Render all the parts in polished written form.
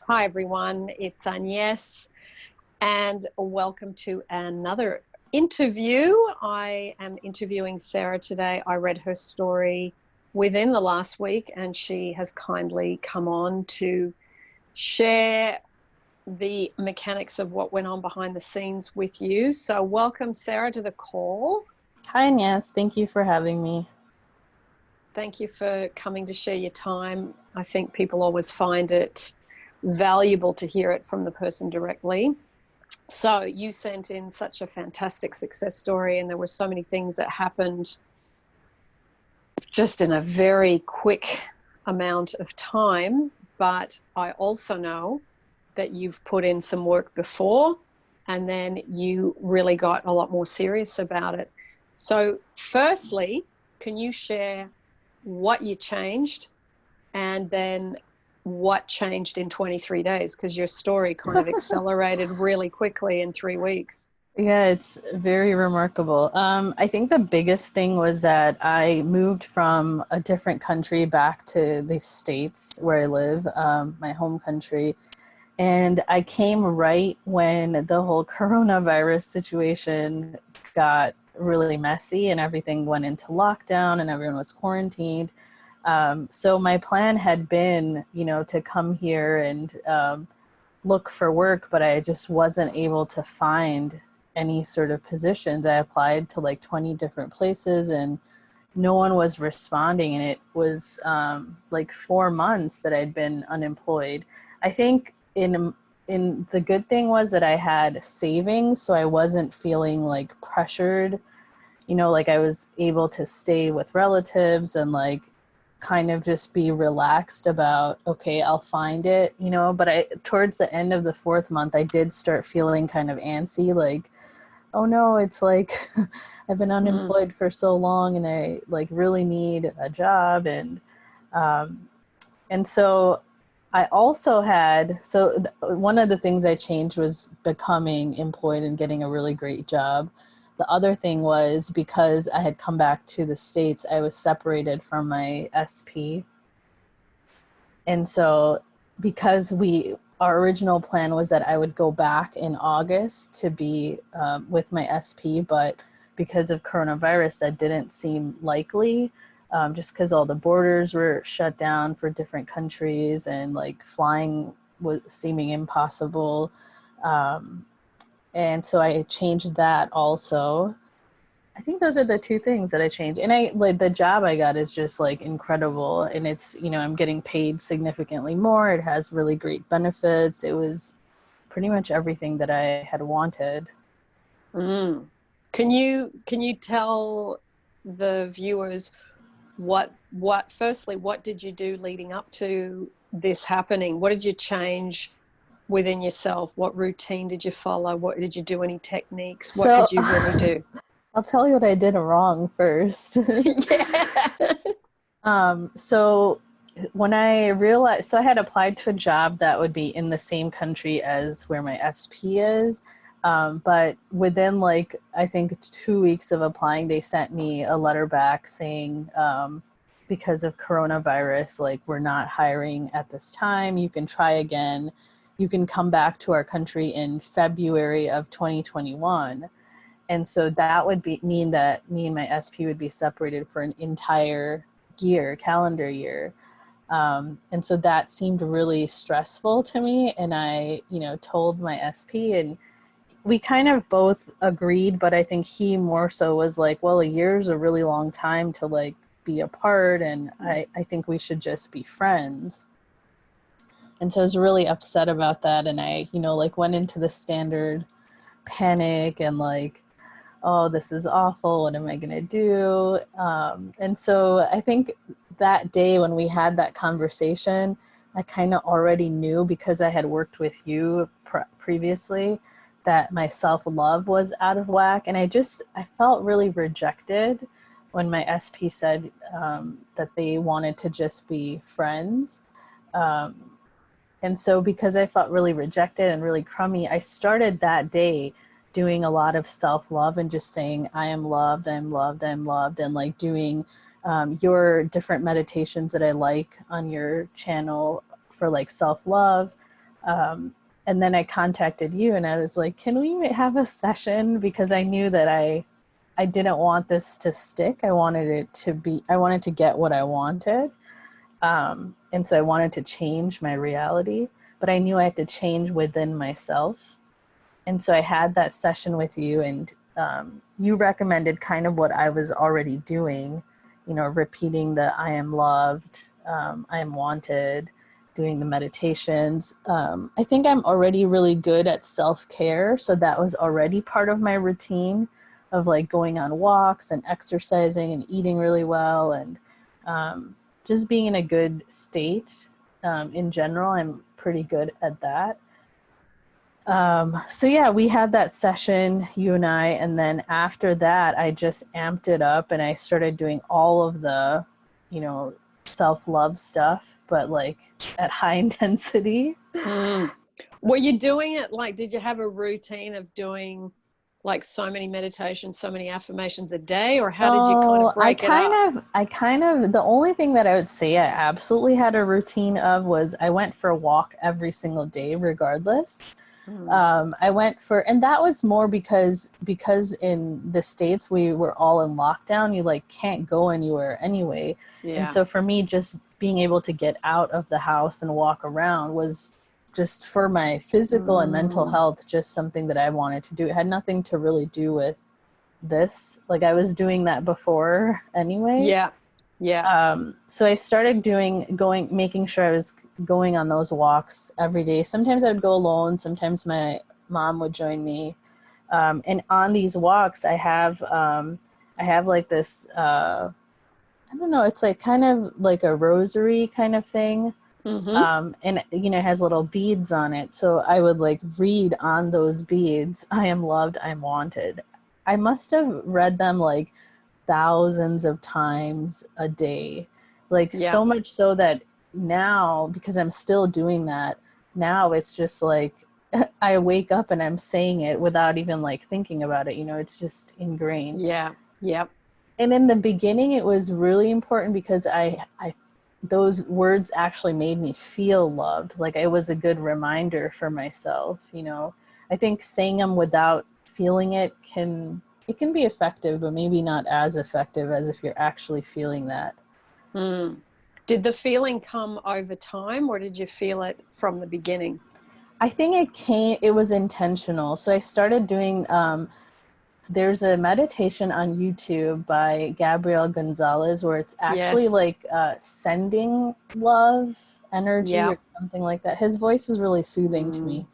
Hi everyone, it's Agnes and welcome to another interview. I am interviewing Sarah today. I read her story within the last week and she has kindly come on to share the mechanics of what went on behind the scenes with you. So welcome, Sarah, to the call. Hi, Agnes. Thank you for having me. Thank you for coming to share your time. I think people always find it valuable to hear it from the person directly. So you sent in such a fantastic success story, and there were so many things that happened just in a very quick amount of time. But I also know that you've put in some work before, and then you really got a lot more serious about it. So firstly, can you share what you changed and then what changed in 23 days? Because your story kind of accelerated really quickly in 3 weeks. Yeah, it's very remarkable. I think the biggest thing was that I moved from a different country back to the States where I live, my home country. And I came right when the whole coronavirus situation got really messy and everything went into lockdown and everyone was quarantined. So my plan had been, to come here and look for work, but I just wasn't able to find any sort of positions. I applied to like 20 different places and no one was responding. And it was like 4 months that I'd been unemployed. I think in the good thing was that I had savings, so I wasn't feeling like pressured, like I was able to stay with relatives and like kind of just be relaxed about, okay, I'll find it, but towards the end of the 4th month, I did start feeling kind of antsy, like, oh no, it's like I've been unemployed for so long and I like really need a job. And so I also had, one of the things I changed was becoming employed and getting a really great job. The other thing was because I had come back to the States, I was separated from my SP. And so because our original plan was that I would go back in August to be with my SP, but because of coronavirus, that didn't seem likely, just because all the borders were shut down for different countries and like flying was seeming impossible. And so I changed that also. I think those are the 2 things that I changed. And the job I got is just like incredible. And it's, I'm getting paid significantly more. It has really great benefits. It was pretty much everything that I had wanted. Can you tell the viewers firstly, what did you do leading up to this happening? What did you change within yourself? What routine did you follow? What did you do? Any techniques? What did you really do? I'll tell you what I did wrong first. So when I realized, I had applied to a job that would be in the same country as where my SP is. But within I think 2 weeks of applying, they sent me a letter back saying, because of coronavirus, we're not hiring at this time. You can try again. You can come back to our country in February of 2021. And so that would mean that me and my SP would be separated for an entire calendar year. And so that seemed really stressful to me. And I, told my SP and we kind of both agreed, but I think he more so was like, well, a year is a really long time to be apart. And I think we should just be friends. And so I was really upset about that. And I, went into the standard panic and oh, this is awful. What am I going to do? And so I think that day when we had that conversation, I kind of already knew, because I had worked with you previously, that my self-love was out of whack. And I felt really rejected when my SP said that they wanted to just be friends. And so because I felt really rejected and really crummy, I started that day doing a lot of self-love and just saying, I am loved, I'm loved, I'm loved, and doing your different meditations that I like on your channel for self-love. And then I contacted you and I was like, can we have a session? Because I knew that I didn't want this to stick. I wanted to get what I wanted. And so I wanted to change my reality, but I knew I had to change within myself. And so I had that session with you, and you recommended kind of what I was already doing, repeating the I am loved, I am wanted, doing the meditations. I think I'm already really good at self-care. So that was already part of my routine of like going on walks and exercising and eating really well, and just being in a good state in general. I'm pretty good at that. So yeah, we had that session, you and I, and then after that, I just amped it up and I started doing all of the, self-love stuff, but like at high intensity. Were you doing it like, did you have a routine of doing like so many meditations, so many affirmations a day, or how did you kind of break it up? The only thing that I would say I absolutely had a routine of was I went for a walk every single day, regardless. I went and that was more because in the States, we were all in lockdown. You like can't go anywhere anyway. Yeah. And so for me, just being able to get out of the house and walk around was just for my physical and mental health, just something that I wanted to do. It had nothing to really do with this. Like I was doing that before anyway. Yeah. Yeah. So I started making sure I was going on those walks every day. Sometimes I would go alone. Sometimes my mom would join me. And on these walks, I have like this, I don't know, it's like kind of like a rosary kind of thing. And it has little beads on it. So I would like read on those beads, I am loved, I'm wanted. I must have read them like thousands of times a day, like so much so that now, because I'm still doing that now, it's just like I wake up and I'm saying it without even like thinking about it. It's just ingrained. Yeah. And in the beginning, it was really important because I those words actually made me feel loved. Like it was a good reminder for myself. I think saying them without feeling it can be effective, but maybe not as effective as if you're actually feeling that. Did the feeling come over time, or did you feel it from the beginning? I think it was intentional. So I started doing, there's a meditation on YouTube by Gabriel Gonsalves where it's actually like sending love energy or something like that. His voice is really soothing to me.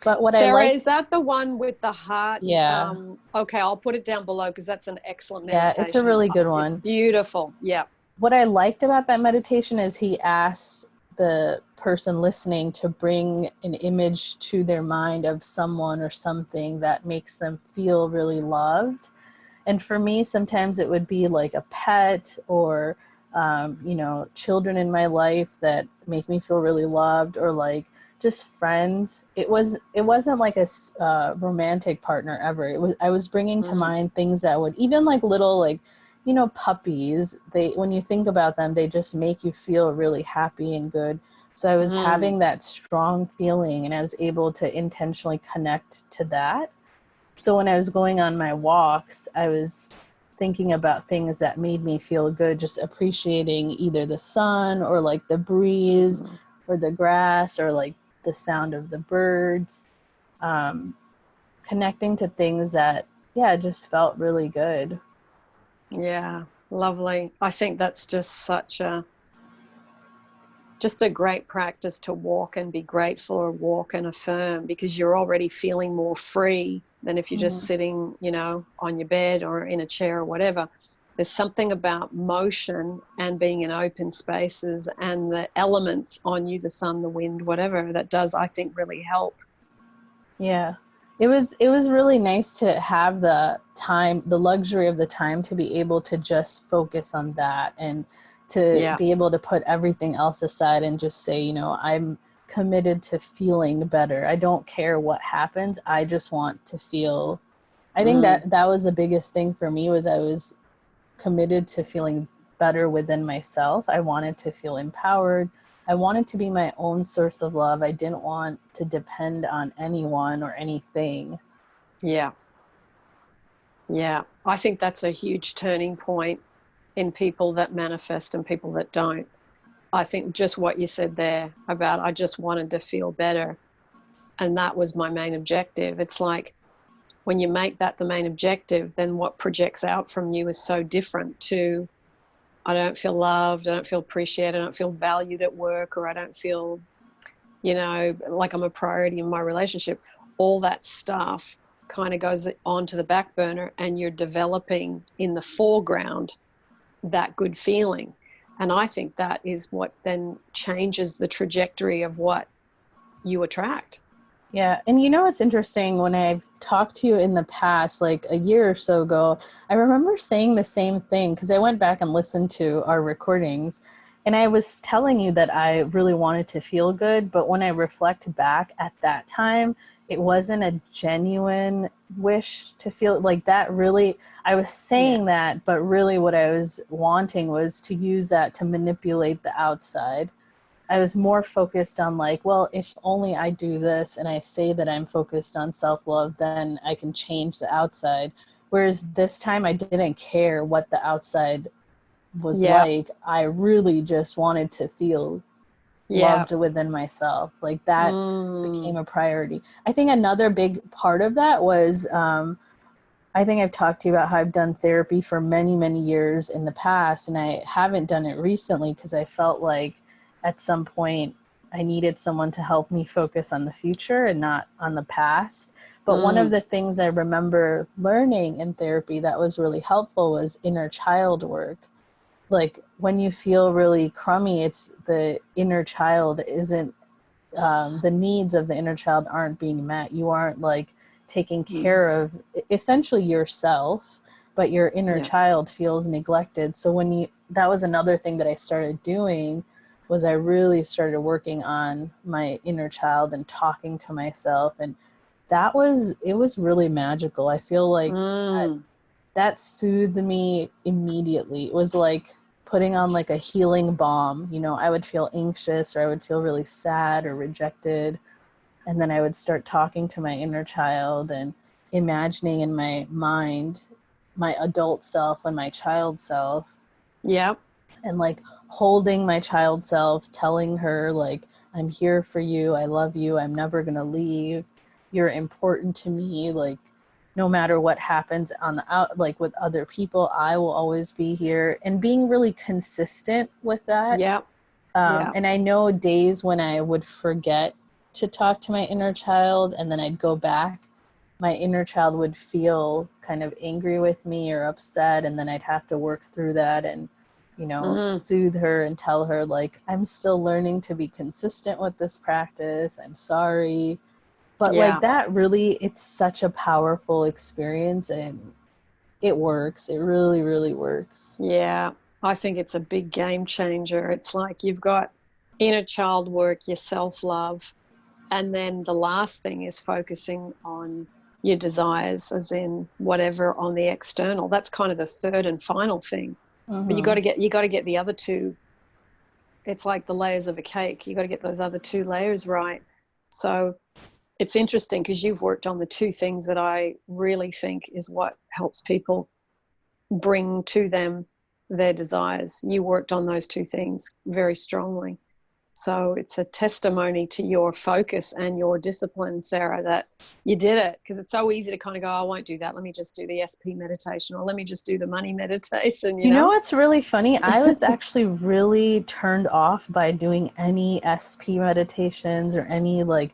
But what Sarah, I like, is that the one with the heart? Yeah. Okay, I'll put it down below because that's an excellent meditation. Yeah, it's a really good one. It's beautiful. Yeah. What I liked about that meditation is he asked the person listening to bring an image to their mind of someone or something that makes them feel really loved. And for me, sometimes it would be like a pet or, children in my life that make me feel really loved, or like just friends. It wasn't like a romantic partner ever. I was bringing to mind things that would, even like little, like, puppies, when you think about them, they just make you feel really happy and good. So I was having that strong feeling, and I was able to intentionally connect to that. So when I was going on my walks, I was thinking about things that made me feel good, just appreciating either the sun or like the breeze or the grass or like the sound of the birds, connecting to things that, just felt really good. Yeah, lovely. I think that's just just a great practice to walk and be grateful, or walk and affirm, because you're already feeling more free than if you're just sitting, on your bed or in a chair or whatever. There's something about motion and being in open spaces and the elements on you, the sun, the wind, whatever, that does, I think, really help. Yeah. It was really nice to have the luxury of the time to be able to just focus on that, and to be able to put everything else aside and just say, I'm committed to feeling better. I don't care what happens. I just want to feel. I think that was the biggest thing for me, was I was committed to feeling better within myself. I wanted to feel empowered. I wanted to be my own source of love. I didn't want to depend on anyone or anything. Yeah. Yeah. I think that's a huge turning point in people that manifest and people that don't. I think just what you said there about I just wanted to feel better. And that was my main objective. It's like when you make that the main objective, then what projects out from you is so different to I don't feel loved, I don't feel appreciated, I don't feel valued at work, or I don't feel, like I'm a priority in my relationship. All that stuff kind of goes onto the back burner and you're developing in the foreground that good feeling. And I think that is what then changes the trajectory of what you attract. Yeah. And it's interesting, when I've talked to you in the past, like a year or so ago, I remember saying the same thing because I went back and listened to our recordings and I was telling you that I really wanted to feel good. But when I reflect back at that time, it wasn't a genuine wish to feel like that. Really, I was saying that, but really what I was wanting was to use that to manipulate the outside. I was more focused on like, well, if only I do this and I say that I'm focused on self-love, then I can change the outside. Whereas this time I didn't care what the outside was like. I really just wanted to feel loved within myself. Like that became a priority. I think another big part of that was, I think I've talked to you about how I've done therapy for many, many years in the past, and I haven't done it recently because I felt like at some point I needed someone to help me focus on the future and not on the past. But one of the things I remember learning in therapy that was really helpful was inner child work. Like when you feel really crummy, it's the inner child isn't, the needs of the inner child aren't being met. You aren't like taking care of essentially yourself, but your inner child feels neglected. So that was another thing that I started doing, was I really started working on my inner child and talking to myself. And it was really magical. I feel like that soothed me immediately. It was like putting on like a healing balm. I would feel anxious or I would feel really sad or rejected. And then I would start talking to my inner child and imagining in my mind my adult self and my child self. Yeah. And like holding my child self, telling her like, I'm here for you. I love you. I'm never going to leave. You're important to me. Like no matter what happens on the out, like with other people, I will always be here, and being really consistent with that. Yeah. And I know days when I would forget to talk to my inner child and then I'd go back, my inner child would feel kind of angry with me or upset. And then I'd have to work through that and, soothe her and tell her like, I'm still learning to be consistent with this practice. I'm sorry. But like that really, it's such a powerful experience and it works. It really, really works. Yeah. I think it's a big game changer. It's like you've got inner child work, your self-love, and then the last thing is focusing on your desires, as in whatever on the external. That's kind of the third and final thing. But you got to get the other two. It's like the layers of a cake. You got to get those other two layers right. So it's interesting because you've worked on the two things that I really think is what helps people bring to them their desires. You worked on those two things very strongly. So it's a testimony to your focus and your discipline, Sarah, that you did it, because it's so easy to kind of go, I won't do that. Let me just do the SP meditation, or let me just do the money meditation. You know what's really funny? I was actually really turned off by doing any SP meditations or any like,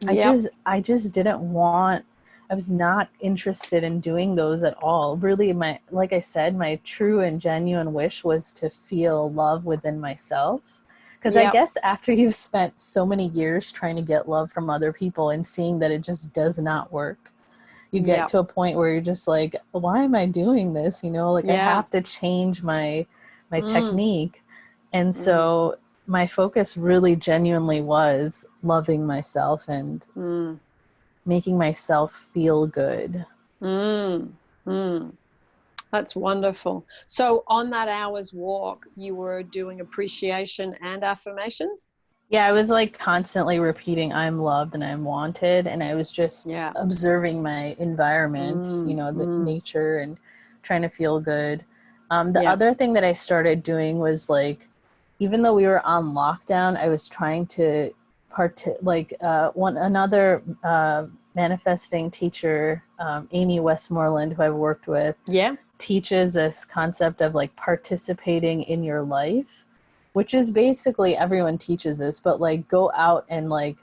I just didn't want, I was not interested in doing those at all. Really, like I said, my true and genuine wish was to feel love within myself. Because I guess after you've spent so many years trying to get love from other people and seeing that it just does not work, you get to a point where you're just like, why am I doing this? I have to change my technique. And so my focus really genuinely was loving myself and making myself feel good. That's wonderful. So on that hour's walk, you were doing appreciation and affirmations? Yeah, I was like constantly repeating, I'm loved and I'm wanted. And I was just Yeah. observing my environment, you know, the nature, and trying to feel good. The Yeah. other thing that I started doing was like, even though we were on lockdown, I was trying to another manifesting teacher, Amy Westmoreland, who I've worked with, Yeah. teaches this concept of like participating in your life, which is basically, everyone teaches this, but like go out and like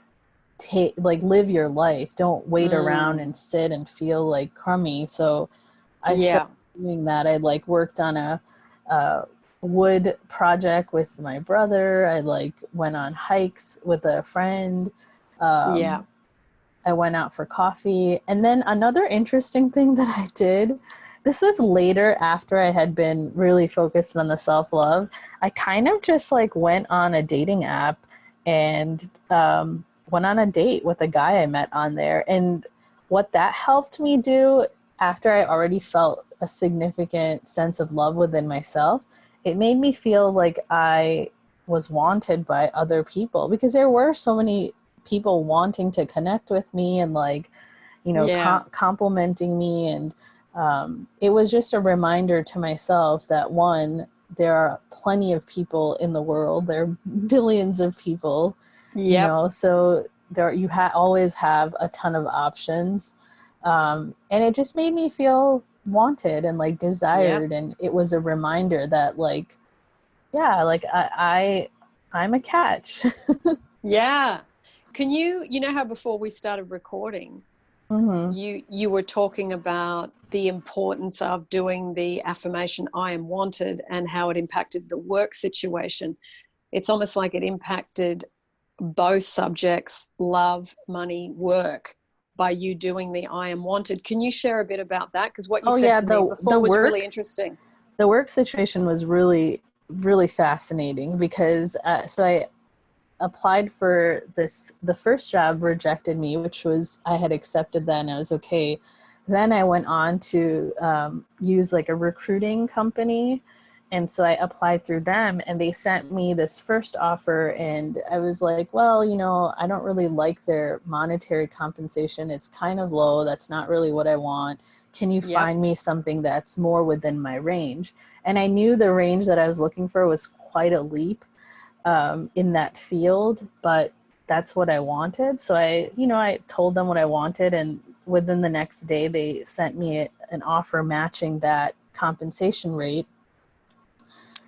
live your life. Don't wait around and sit and feel like crummy. So I started doing that. I like worked on a wood project with my brother. I like went on hikes with a friend. Yeah. I went out for coffee. And then another interesting thing that I did, this was later after I had been really focused on the self-love. I kind of just like went on a dating app and went on a date with a guy I met on there. And what that helped me do, after I already felt a significant sense of love within myself, it made me feel like I was wanted by other people, because there were so many people wanting to connect with me and like, you know, complimenting me. And it was just a reminder to myself that, one, there are plenty of people in the world. There are billions of people, you know, so there you always have a ton of options. And it just made me feel wanted and like desired. And it was a reminder that like, yeah, like I'm a catch. Yeah. Can you know how before we started recording, you were talking about the importance of doing the affirmation, I am wanted, and how it impacted the work situation. It's almost like it impacted both subjects, love, money, work, by you doing the I am wanted. Can you share a bit about that? Because what you said to me before was really interesting. The work situation was really, really fascinating because so I applied for this. The first job rejected me, which was, I had accepted that and I was okay. Then I went on to use like a recruiting company. And so I applied through them and they sent me this first offer. And I was like, well, you know, I don't really like their monetary compensation. It's kind of low. That's not really what I want. Can you find me something that's more within my range? And I knew the range that I was looking for was quite a leap in that field, but that's what I wanted. So I told them what I wanted, and within the next day they sent me an offer matching that compensation rate.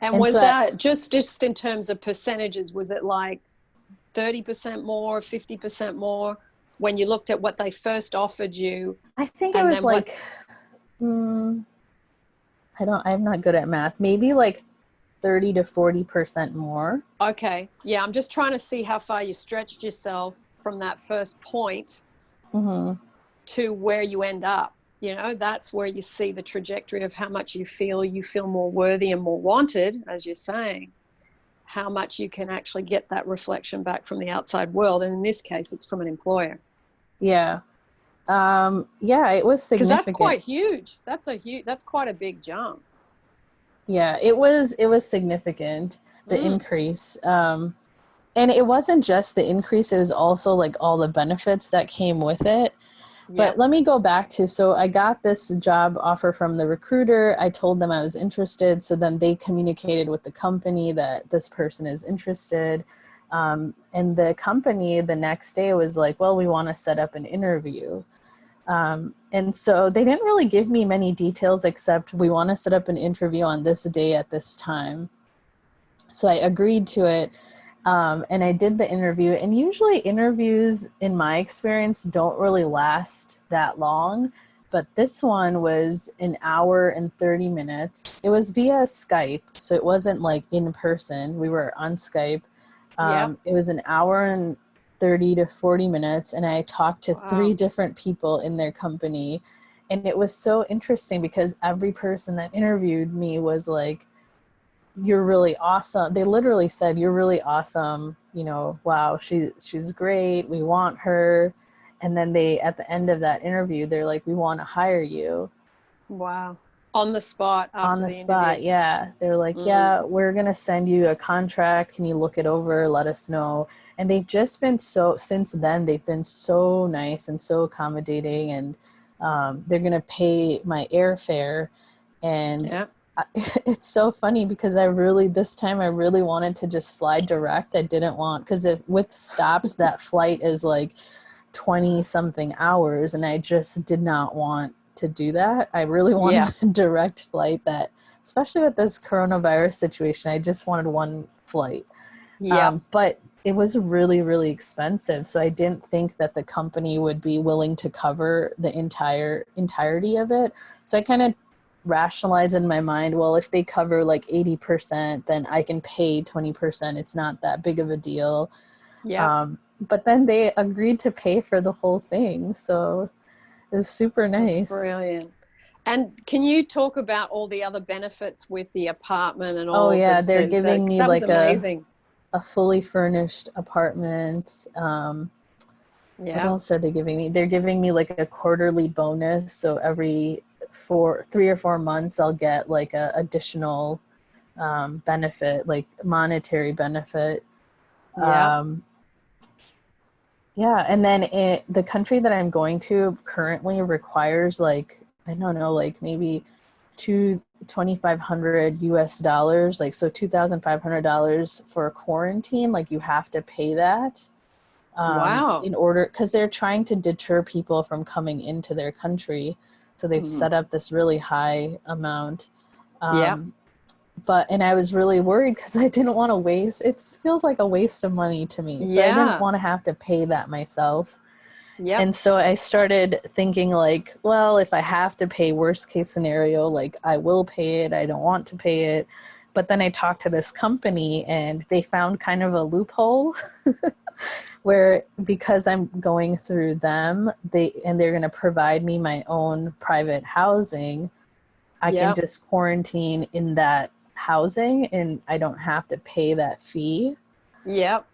And was that just in terms of percentages, was it like 30% more, 50% more when you looked at what they first offered you? I think it was like, I'm not good at math. Maybe like 30 to 40% more. Okay. Yeah. I'm just trying to see how far you stretched yourself from that first point to where you end up. You know, that's where you see the trajectory of how much you feel more worthy and more wanted, as you're saying, how much you can actually get that reflection back from the outside world. And in this case, it's from an employer. Yeah. Yeah, it was significant. Because that's quite huge. That's quite a big jump. Yeah, it was significant, the increase. And it wasn't just the increase, it was also like all the benefits that came with it. But let me go back to, so I got this job offer from the recruiter. I told them I was interested. So then they communicated with the company that this person is interested. And the company the next day was like, well, we want to set up an interview. And so they didn't really give me many details except we want to set up an interview on this day at this time. So I agreed to it. And I did the interview, and usually interviews in my experience don't really last that long, but this one was an hour and 30 minutes. It was via Skype, so it wasn't like in person. We were on Skype. It was an hour and 30 to 40 minutes, and I talked to 3 different people in their company. And it was so interesting because every person that interviewed me was like, you're really awesome. They literally said, you're really awesome. You know, wow, she's great. We want her. And then at the end of that interview, they're like, we want to hire you. Wow. On the spot after On the the spot, interview. yeah. They're like, yeah, we're going to send you a contract. Can you look it over? Let us know. And they've just been since then, they've been so nice and so accommodating. And they're going to pay my airfare. And Yeah. it's so funny because this time I really wanted to just fly direct. I didn't want, because with stops, that flight is like 20 something hours. And I just did not want to do that. I really wanted a direct flight especially with this coronavirus situation, I just wanted one flight. Yeah. But it was really, really expensive. So I didn't think that the company would be willing to cover the entirety of it. So I kind of rationalized in my mind, well, if they cover like 80%, then I can pay 20%. It's not that big of a deal. Yeah. But then they agreed to pay for the whole thing. So it was super That's nice. brilliant. And can you talk about all the other benefits with the apartment and Oh all yeah, they're giving me that was like amazing. a fully furnished apartment. What else are they giving me? They're giving me like a quarterly bonus. So every 3 or 4 months, I'll get like a additional benefit, like monetary benefit. Yeah. Yeah, and then the country that I'm going to currently requires like, I don't know, like maybe $2,500 US, like so $2,500 for a quarantine. Like you have to pay that Wow. in order, because they're trying to deter people from coming into their country. So they've set up this really high amount. Yeah. And I was really worried because I didn't want to waste, it feels like a waste of money to me. So I didn't Yeah. want to have to pay that myself. Yep. And so I started thinking like, well, if I have to pay, worst case scenario, like I will pay it. I don't want to pay it. But then I talked to this company and they found kind of a loophole where, because I'm going through them, they're going to provide me my own private housing. I can just quarantine in that housing and I don't have to pay that fee. Yep.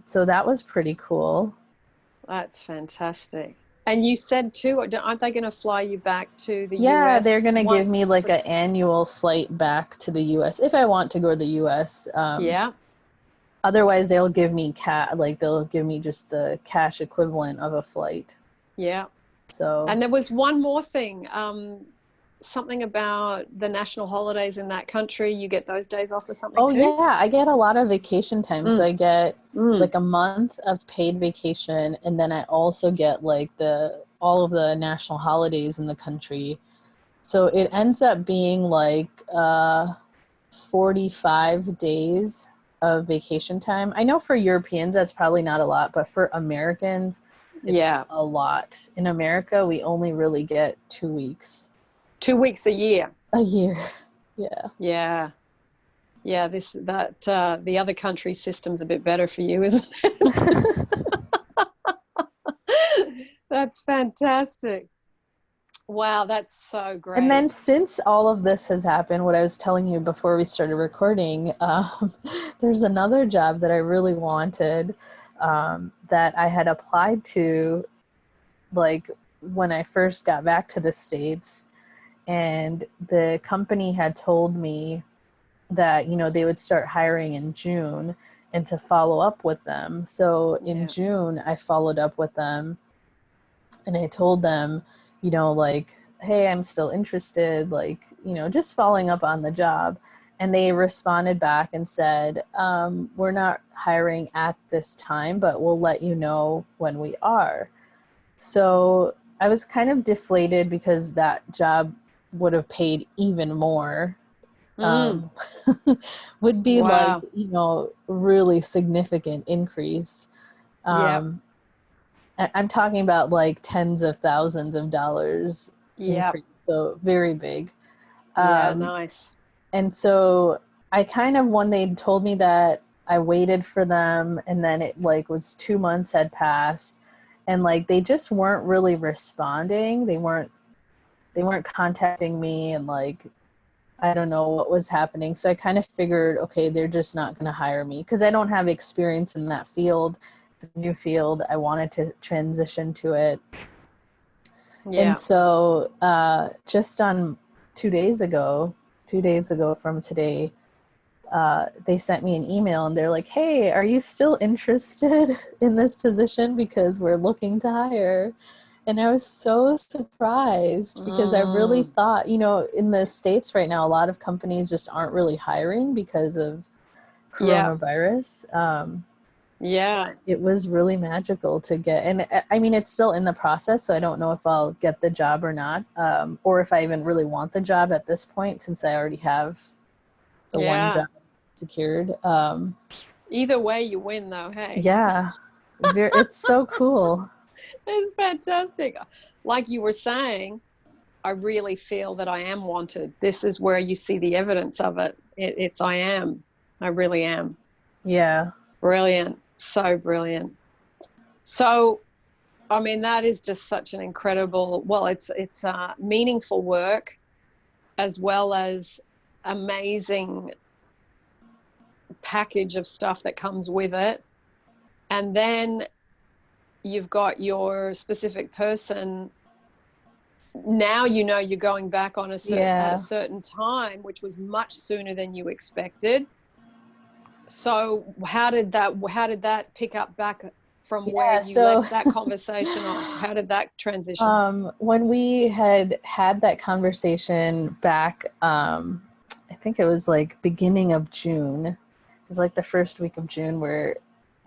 So that was pretty cool. That's fantastic. And you said too, aren't they going to fly you back to the Yeah, they're US going to give me once? like an annual flight back to the US if I want to go to the US. Yeah. Otherwise, they'll give me they'll give me just the cash equivalent of a flight. Yeah. So. And there was one more thing, something about the national holidays in that country. You get those days off or something Oh too? yeah, I get a lot of vacation time. So I get like a month of paid vacation, and then I also get like all of the national holidays in the country. So it ends up being like 45 days of vacation time. I know for Europeans that's probably not a lot, but for Americans it's a lot. In America we only really get 2 weeks. 2 weeks a year. A year. Yeah. Yeah. Yeah, the other country's system's a bit better for you, isn't it? That's fantastic. Wow, that's so great. And then since all of this has happened, what I was telling you before we started recording, there's another job that I really wanted that I had applied to like when I first got back to the States, and the company had told me that, they would start hiring in June and to follow up with them. So in June, I followed up with them and I told them, like, hey, I'm still interested, like, just following up on the job. And they responded back and said, we're not hiring at this time, but we'll let you know when we are. So I was kind of deflated because that job would have paid even more. Would be like, really significant increase. I'm talking about like tens of thousands of dollars increase, so very big. Nice. And so I kind of, when they told me that, I waited for them, and then it like was 2 months had passed, and like they just weren't really responding. They weren't contacting me, and like I don't know what was happening. So I kind of figured, okay, they're just not going to hire me because I don't have experience in that field. It's a new field. I wanted to transition to it. And so just on 2 days ago from today, they sent me an email and they're like, hey, are you still interested in this position? Because we're looking to hire. And I was so surprised because I really thought, you know, in the States right now, a lot of companies just aren't really hiring because of coronavirus. It was really magical to get, and I mean, it's still in the process, so I don't know if I'll get the job or not, or if I even really want the job at this point, since I already have the one job secured. Either way, you win, though. Hey. Yeah, it's so cool. It's fantastic. Like you were saying, I really feel that I am wanted. This is where you see the evidence of it. It's I am. I really am. Yeah. Brilliant. So brilliant. So, I mean, that is just such an incredible, well, it's meaningful work as well as amazing package of stuff that comes with it. And then you've got your specific person. Now you know you're going back on at a certain time, which was much sooner than you expected. So how did that pick up back from where you left that conversation off? How did that transition? When we had that conversation back, I think it was like beginning of June. It was like the first week of June where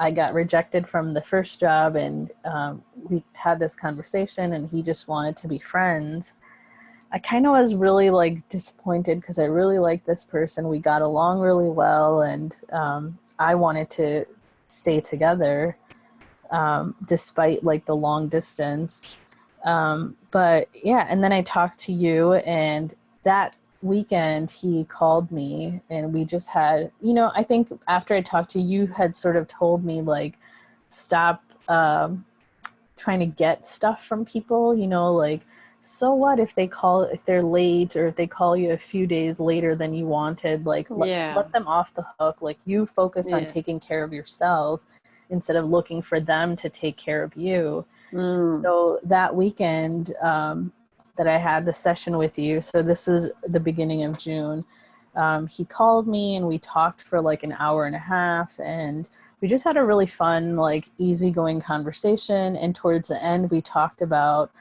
I got rejected from the first job, and we had this conversation and he just wanted to be friends. I kind of was really like disappointed because I really liked this person. We got along really well, and I wanted to stay together despite like the long distance. But yeah, and then I talked to you, and that weekend he called me and we just had, you know, I think after I talked to you, you had sort of told me like, stop trying to get stuff from people, you know, like, so what if they're late, or if they call you a few days later than you wanted, like let them off the hook. Like, you focus on taking care of yourself instead of looking for them to take care of you. So that weekend that I had the session with you, so this was the beginning of June, he called me and we talked for like an hour and a half, and we just had a really fun, like easygoing conversation. And towards the end, we talked about,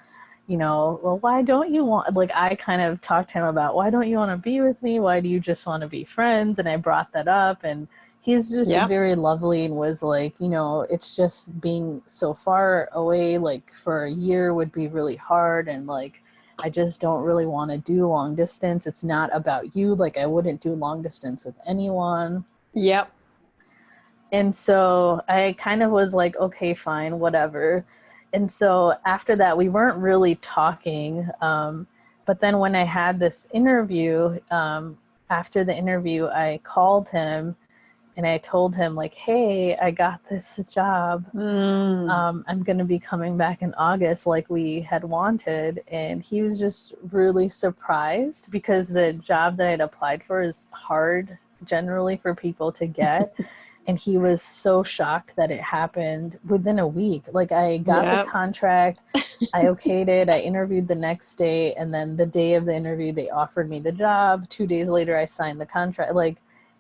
you know, well, why don't you want, like, I kind of talked to him about, why don't you want to be with me? Why do you just want to be friends? And I brought that up, and he's just very lovely and was like, you know, it's just being so far away, like for a year would be really hard. And like, I just don't really want to do long distance. It's not about you. Like, I wouldn't do long distance with anyone. Yep. And so I kind of was like, okay, fine, whatever. And so after that, we weren't really talking. But then when I had this interview, after the interview, I called him and I told him like, hey, I got this job. I'm going to be coming back in August like we had wanted. And he was just really surprised because the job that I'd applied for is hard generally for people to get. And he was so shocked that it happened within a week. Like, I got the contract, I okayed it, I interviewed the next day, and then the day of the interview, they offered me the job. 2 days later, I signed the contract. Like,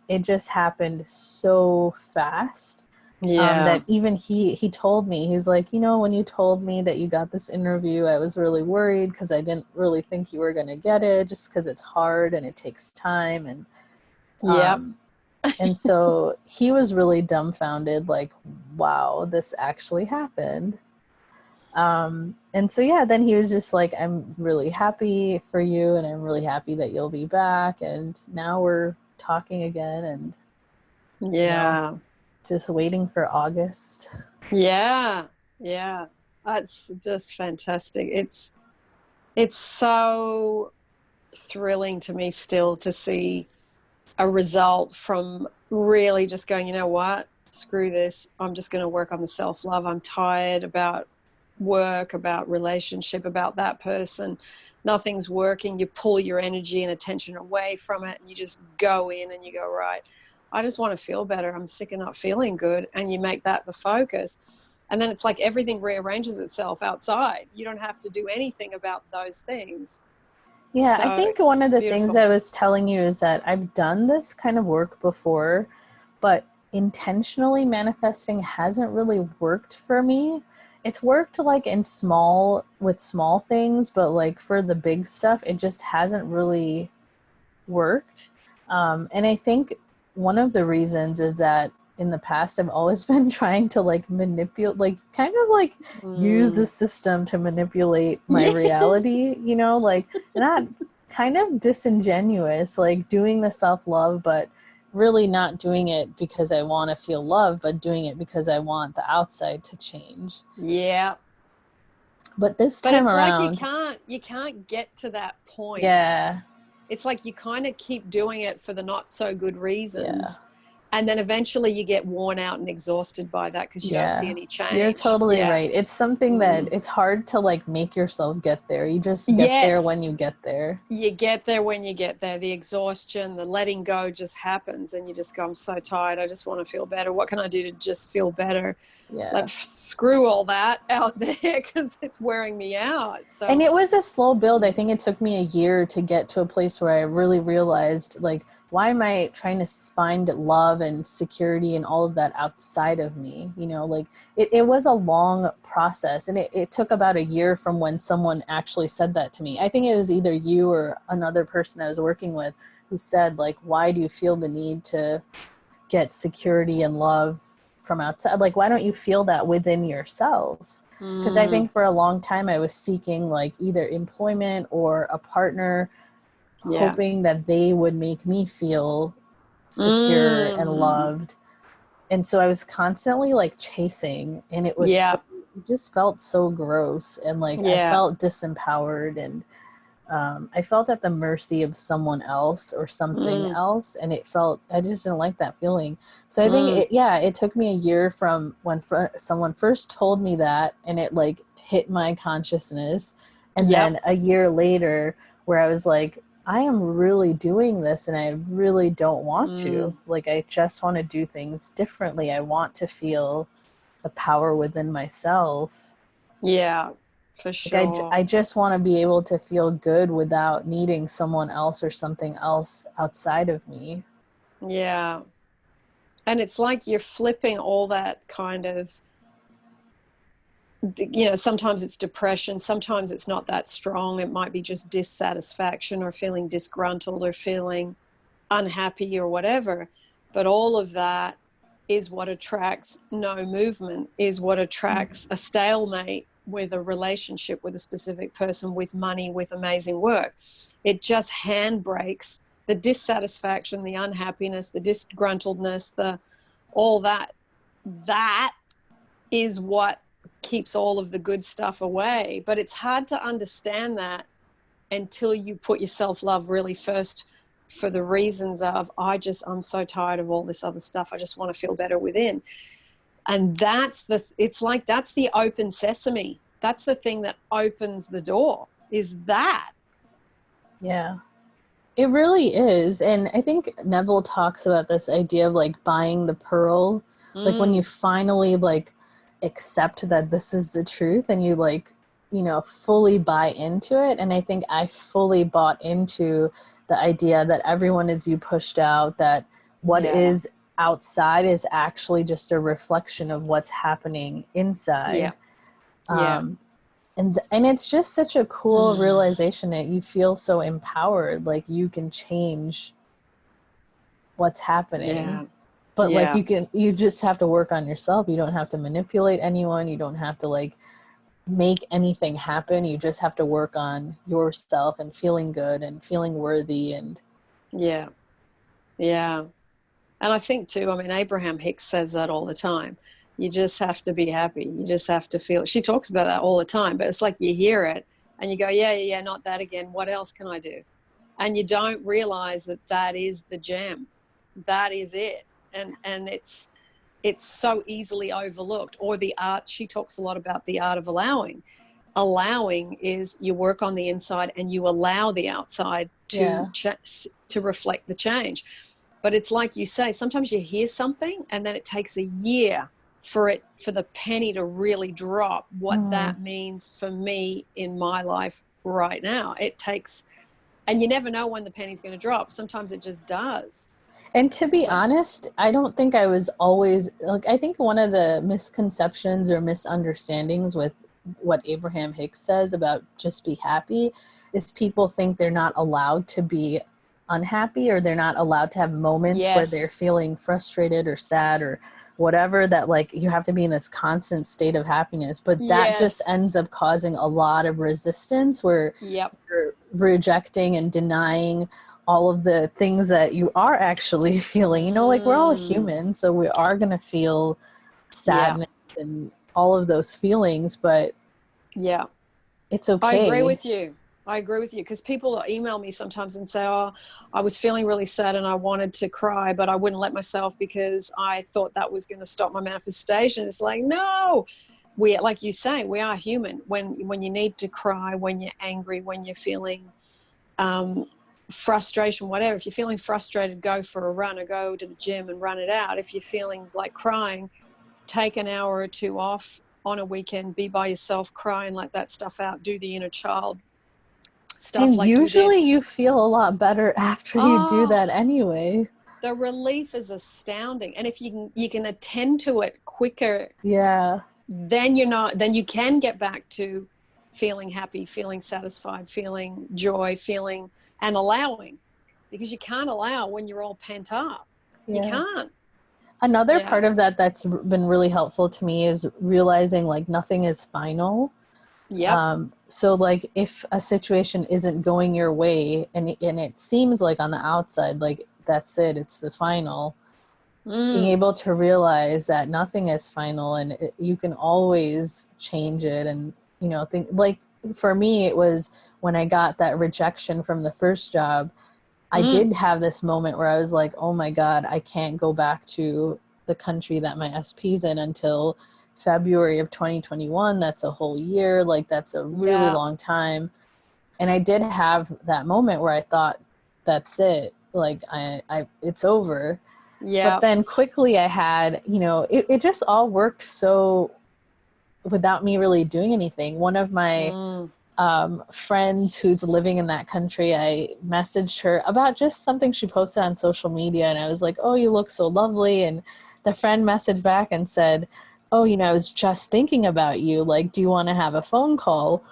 it just happened so fast that even he told me, he's like, you know, when you told me that you got this interview, I was really worried because I didn't really think you were going to get it, just because it's hard and it takes time. And and so he was really dumbfounded, like, wow, this actually happened. And so, yeah, then he was just like, I'm really happy for you, and I'm really happy that you'll be back. And now we're talking again, and you know, just waiting for August. Yeah. That's just fantastic. It's so thrilling to me still to see a result from really just going, you know what, screw this. I'm just going to work on the self-love. I'm tired about work, about relationship, about that person. Nothing's working. You pull your energy and attention away from it, and you just go in and you go, right, I just want to feel better. I'm sick of not feeling good. And you make that the focus. And then it's like everything rearranges itself outside. You don't have to do anything about those things. Yeah, I So think one of the things beautiful. I was telling you is that I've done this kind of work before, but intentionally manifesting hasn't really worked for me. It's worked like with small things, but like for the big stuff, it just hasn't really worked. And I think one of the reasons is that in the past, I've always been trying to like manipulate, like kind of like use the Mm. system to manipulate my Yeah. reality, you know, like not kind of disingenuous, like doing the self-love, but really not doing it because I want to feel love, but doing it because I want the outside to change. Yeah. But this But time it's like around, you can't get to that point. yeah, It's like you kind of keep doing it for the not so good yeah. reasons. And then eventually you get worn out and exhausted by that because you don't see Yeah, any you're change. totally Yeah. right. It's something that Mm. it's hard to like make yourself get there. You just get there Yes. when you get there. You get there when you get there. The exhaustion, the letting go just happens. And you just go, I'm so tired. I just want to feel better. What can I do to just feel better? Yeah. Like, screw all that out there because it's wearing me out. And So, it was a slow build. I think it took me a year to get to a place where I really realized, like, why am I trying to find love and security and all of that outside of me? You know, like it was a long process, and it took about a year from when someone actually said that to me. I think it was either you or another person I was working with who said, like, why do you feel the need to get security and love from outside? Like, why don't you feel that within yourself? Because I mm, think for a long time I was seeking like either employment or a partner, yeah. hoping that they would make me feel secure and Mm, loved. And so I was constantly like chasing, and yeah. it just felt so gross, and like I Yeah. felt disempowered, and I felt at the mercy of someone else or something Mm, else, and I just didn't like that feeling. So I think mm, it took me a year from when someone first told me that, and it like hit my consciousness, and yep. then a year later where I was like, I am really doing this and I really don't want to. Mm, Like, I just want to do things differently. I want to feel the power within myself. yeah, for Like sure. I just want to be able to feel good without needing someone else or something else outside of me. Yeah. And it's like you're flipping all that kind of, sometimes it's depression, sometimes it's not that strong. It might be just dissatisfaction or feeling disgruntled or feeling unhappy or whatever. But all of that is what attracts no movement, is what attracts a stalemate with a relationship with a specific person, with money, with amazing work. It just handbrakes the dissatisfaction, the unhappiness, the disgruntledness, the all that. That is what keeps all of the good stuff away. But it's hard to understand that until you put your self-love really first, for the reasons of, I'm so tired of all this other stuff. I just want to feel better within. And it's like, that's the open sesame. That's the thing that opens the door, is that. Yeah. It really is. And I think Neville talks about this idea of like buying the pearl. Like when you Mm, finally like accept that this is the truth and you like, you know, fully buy into it. And I think I fully bought into the idea that everyone is you pushed out, that what yeah. is outside is actually just a reflection of what's happening Yeah. inside. Yeah. Um, and it's just such a cool realization that you feel so empowered, like you can change what's happening. Yeah. But like Yeah. you just have to work on yourself. You don't have to manipulate anyone. You don't have to like make anything happen. You just have to work on yourself and feeling good and feeling worthy. And Yeah. Yeah. And I think too, I mean, Abraham Hicks says that all the time. You just have to be happy. You just have to feel. She talks about that all the time, but it's like you hear it and you go, yeah, yeah, yeah, not that again. What else can I do? And you don't realize that that is the gem. That is it. And it's so easily overlooked. Or the art, she talks a lot about the art of allowing. Allowing is you work on the inside and you allow the outside yeah, to reflect the change. But it's like you say, sometimes you hear something and then it takes a year for the penny to really drop what mm, that means for me in my life right now. It takes And you never know when the penny's going to drop. Sometimes it just does. And to be So, honest, I don't think I was always like, I think one of the misconceptions or misunderstandings with what Abraham Hicks says about just be happy is people think they're not allowed to be unhappy, or they're not allowed to have moments where they're yes. feeling frustrated or sad or whatever, that like you have to be in this constant state of happiness. But that just Yes. ends up causing a lot of resistance where Yep. you're rejecting and denying all of the things that you are actually feeling. You know, like we're all human, so we are going to feel sadness and all of those feelings, but yeah. it's I agree okay. with you. I agree with you, because people email me sometimes and say, oh, I was feeling really sad and I wanted to cry, but I wouldn't let myself because I thought that was going to stop my manifestation. It's like, no, like you say, we are human. When you need to cry, when you're angry, when you're feeling frustration, whatever. If you're feeling frustrated, go for a run or go to the gym and run it out. If you're feeling like crying, take an hour or two off on a weekend, be by yourself, cry and let that stuff out, do the inner child stuff And like you did. usually you feel a lot better after you do that anyway. The relief is astounding. And if you can attend to it quicker, Yeah. then you can get back to feeling happy, feeling satisfied, feeling joy, feeling and allowing, because you can't allow when you're all pent up. You Yeah. can't. Another Yeah. part of that that's been really helpful to me is realizing like nothing is final. Yep. So like if a situation isn't going your way and it seems like on the outside, like that's it, it's the final, being able to realize that nothing is final and you can always change it. And, you know, think like for me, it was when I got that rejection from the first job, I did have this moment where I was like, oh my God, I can't go back to the country that my SP's in until February of 2021. That's a whole year. Like that's a really long time. And I did have that moment where I thought, that's it. Like it's over. But Yeah. then quickly I had, you know, it just all worked so without me really doing anything. One of my friends who's living in that country, I messaged her about just something she posted on social media, and I was like, oh, you look so lovely. And the friend messaged back and said, oh, you know, I was just thinking about you, like, do you want to have a phone call?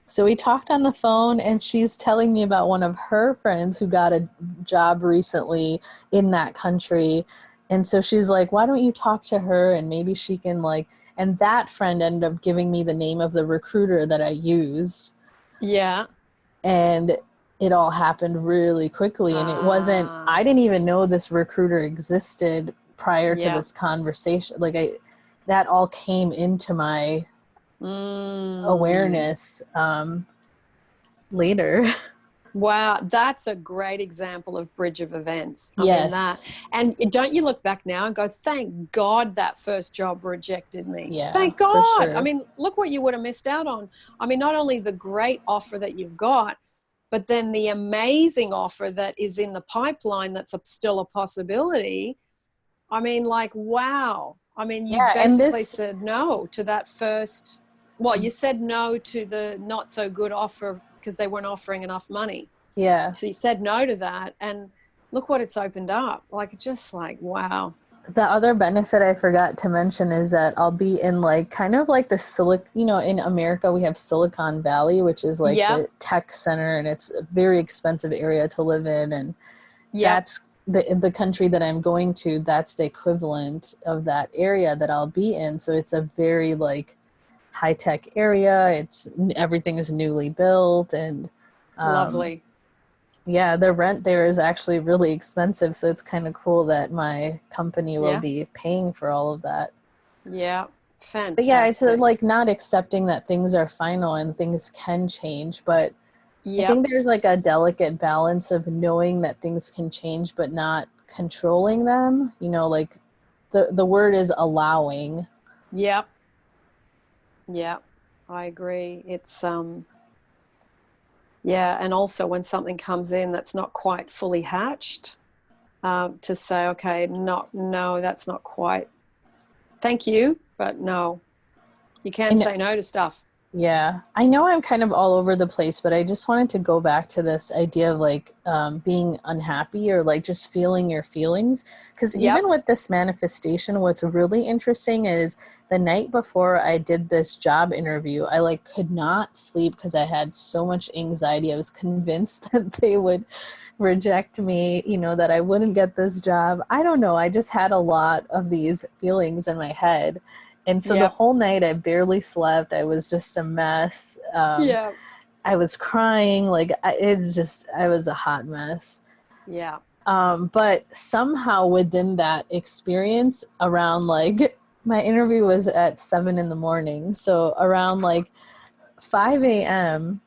So we talked on the phone, and she's telling me about one of her friends who got a job recently in that country. And so she's like, why don't you talk to her and maybe she can like, and that friend ended up giving me the name of the recruiter that I used. Yeah. And it all happened really quickly. And it wasn't, I didn't even know this recruiter existed prior to this conversation. Like that all came into my awareness later. Wow, that's a great example of bridge of events. I mean that. Yes. And don't you look back now and go, thank God that first job rejected me. Yeah, Thank for God. I sure. mean, look what you would have missed out on. I mean, not only the great offer that you've got, but then the amazing offer that is in the pipeline that's still a possibility. I mean, like, wow. I mean, you Yeah, and basically this, said no to that first, well, you said no to the not so good offer because they weren't offering enough money. yeah. So you said no to that, and look what it's opened up. Like, it's just like, wow. The other benefit I forgot to mention is that I'll be in like kind of like the you know, in America we have Silicon Valley, which is like Yep. the tech center, and it's a very expensive area to live in. And Yep. that's the country that I'm going to, that's the equivalent of that area that I'll be in. So it's a very like high tech area. Everything is newly built, and Lovely. yeah, the rent there is actually really expensive. So it's kind of cool that my company will Yeah. be paying for all of that. Yeah. But yeah, it's Fantastic. like not accepting that things are final and things can change. But I Yep. think there's like a delicate balance of knowing that things can change, but not controlling them. You know, like the word is allowing. Yep. Yep. I agree. It's, yeah. And also when something comes in that's not quite fully hatched, to say, okay, no, that's not quite, thank you, but no, you can't And say no to stuff. Yeah, I know I'm kind of all over the place, but I just wanted to go back to this idea of like being unhappy or like just feeling your feelings. Because Yep. even with this manifestation, what's really interesting is the night before I did this job interview, I like could not sleep because I had so much anxiety. I was convinced that they would reject me, you know, that I wouldn't get this job. I don't know. I just had a lot of these feelings in my head. And so the Yep. whole night I barely slept. I was just a mess. Yeah. I was crying. Like I was a hot mess. Yeah. But somehow within that experience around like my interview was at 7 in the morning. So around like 5 a.m.,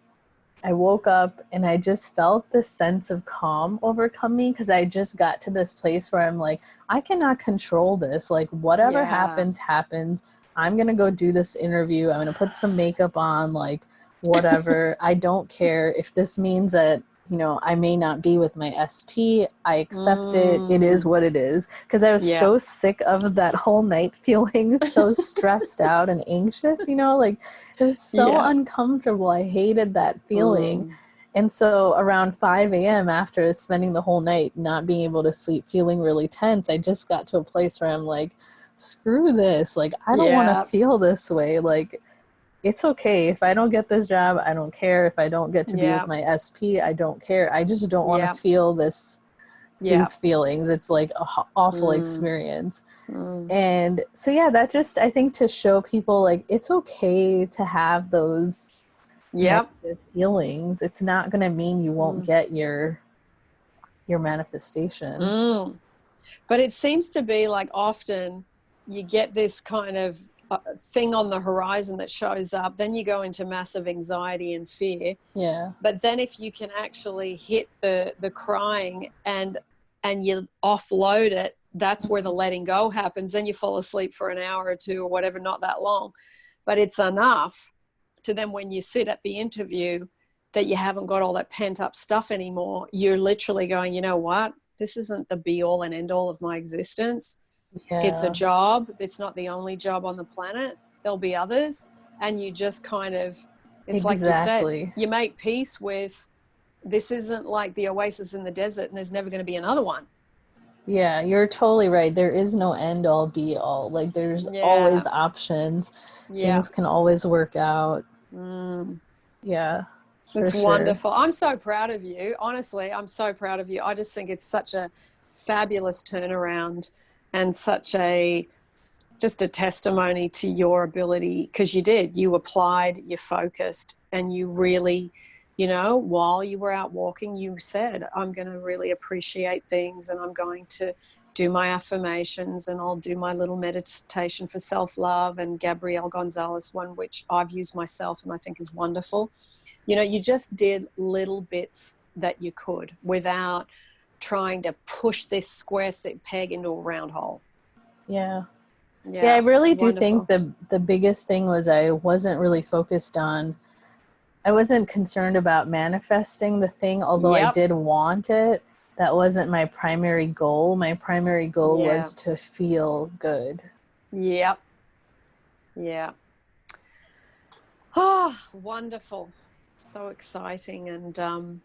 I woke up and I just felt this sense of calm overcome me because I just got to this place where I'm like, I cannot control this. Like, whatever Yeah. happens, happens. I'm going to go do this interview. I'm going to put some makeup on, like, whatever. I don't care if this means that, you know, I may not be with my SP. I accept it. It is Mm. what it is. Because I was Yeah. so sick of that whole night feeling so stressed out and anxious, you know, like, it was so Yeah. uncomfortable. I hated that feeling. Mm. And so around 5 a.m., after spending the whole night not being able to sleep, feeling really tense, I just got to a place where I'm like, screw this. Like, I don't want to Yeah. feel this way. Like, it's okay. If I don't get this job, I don't care. If I don't get to be with Yeah. my SP, I don't care. I just don't want to Yeah. feel Yeah. these feelings. It's like an awful Mm. experience. Mm. And so, yeah, that just, I think to show people like, it's okay to have those Yep. negative feelings. It's not going to mean you won't Mm. get your manifestation. Mm. But it seems to be like often you get this kind of thing on the horizon that shows up, then you go into massive anxiety and fear. Yeah. But then if you can actually hit the crying and you offload it, that's where the letting go happens. Then you fall asleep for an hour or two or whatever, not that long. But it's enough to then when you sit at the interview that you haven't got all that pent up stuff anymore. You're literally going, you know what? This isn't the be all and end all of my existence. It's a Yeah. job. It's not the only job on the planet. There'll be others. And you just kind of, it's like you said, Exactly. you make peace with this isn't like the oasis in the desert and there's never going to be another one. Yeah, you're totally right. There is no end all be all. Like there's Yeah. always options. Yeah. Things can always work out. Mm. Yeah, for It's sure. wonderful. I'm so proud of you. Honestly, I'm so proud of you. I just think it's such a fabulous turnaround and such a just a testimony to your ability because you applied, you focused, and you really, you know, while you were out walking, you said, I'm going to really appreciate things and I'm going to do my affirmations and I'll do my little meditation for self-love and Gabriel Gonsalves one, which I've used myself and I think is wonderful. You know, you just did little bits that you could without trying to push this square peg into a round hole. Yeah. Yeah, I Yeah, it's really do think wonderful. the biggest thing was I wasn't really focused on, I wasn't concerned about manifesting the thing, although I Yep. did want it. That wasn't my primary goal. My primary goal Yeah. was to feel good. Yep. Yeah. Oh, wonderful. So exciting. And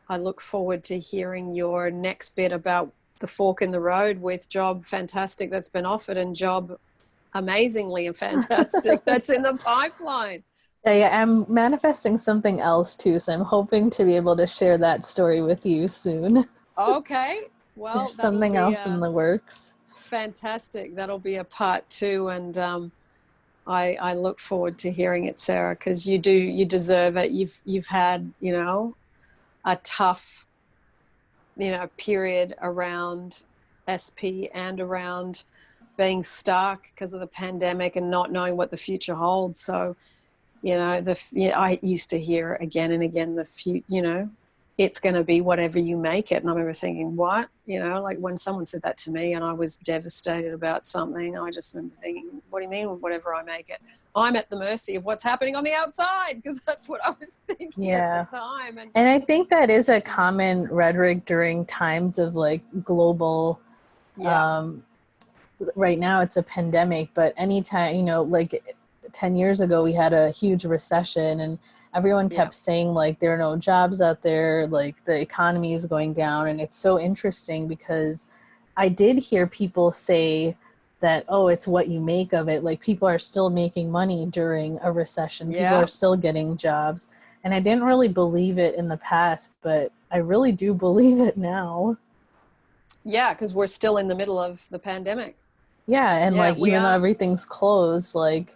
I look forward to hearing your next bit about the fork in the road with job fantastic that's been offered and job amazingly and fantastic that's in the pipeline. Yeah, I'm manifesting something else too, so I'm hoping to be able to share that story with you soon. Okay. There's Well, that'll something be else in the works. fantastic. That'll be a part two. And I look forward to hearing it, Sarah, because you deserve it. You've had, you know, a tough, you know, period around SP and around being stuck because of the pandemic and not knowing what the future holds. So, you know, I used to hear again and again you know, it's going to be whatever you make it. And I remember thinking, what? You know, like when someone said that to me and I was devastated about something, I just remember thinking, what do you mean whatever I make it? I'm at the mercy of what's happening on the outside because that's what I was thinking at the Yeah. time. And And I think that is a common rhetoric during times of like global, yeah, um, right now it's a pandemic, but anytime, you know, like 10 years ago, we had a huge recession and everyone kept saying like there are no jobs out there, like the economy is going down. And it's so interesting because I did hear people say that, oh, it's what you make of it. Like people are still making money during a recession. People are still getting jobs. And I didn't really believe it in the past, but I really do believe it now. Yeah, because we're still in the middle of the pandemic. Yeah, and Yeah, like we even though are. everything's closed, like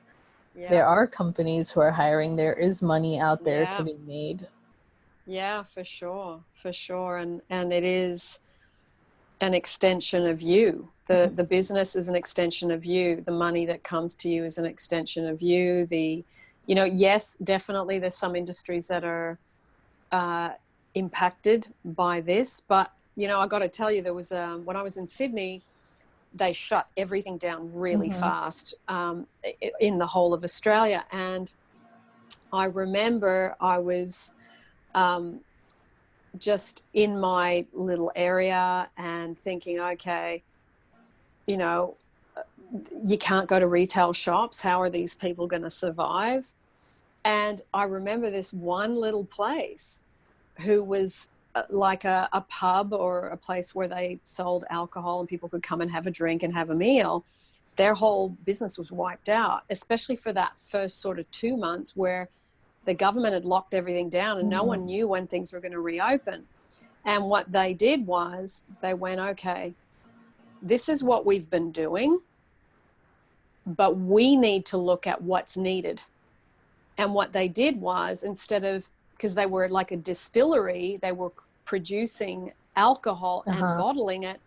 Yeah. there are companies who are hiring. There is money out there to Yeah. be made. Yeah, for sure. For sure. And it is an extension of you. The business is an extension of you. The money that comes to you is an extension of you. Yes, definitely there's some industries that are impacted by this, but I got to tell you, there was when I was in Sydney, they shut everything down really fast in the whole of Australia. And I remember I was just in my little area and thinking, okay, you know, you can't go to retail shops. How are these people going to survive? And I remember this one little place who was like a pub or a place where they sold alcohol and people could come and have a drink and have a meal. Their whole business was wiped out, especially for that first sort of 2 months where the government had locked everything down and no one knew when things were going to reopen. And what they did was they went, okay, this is what we've been doing, but we need to look at what's needed. And what they did was, instead of, because they were like a distillery, they were producing alcohol and bottling it,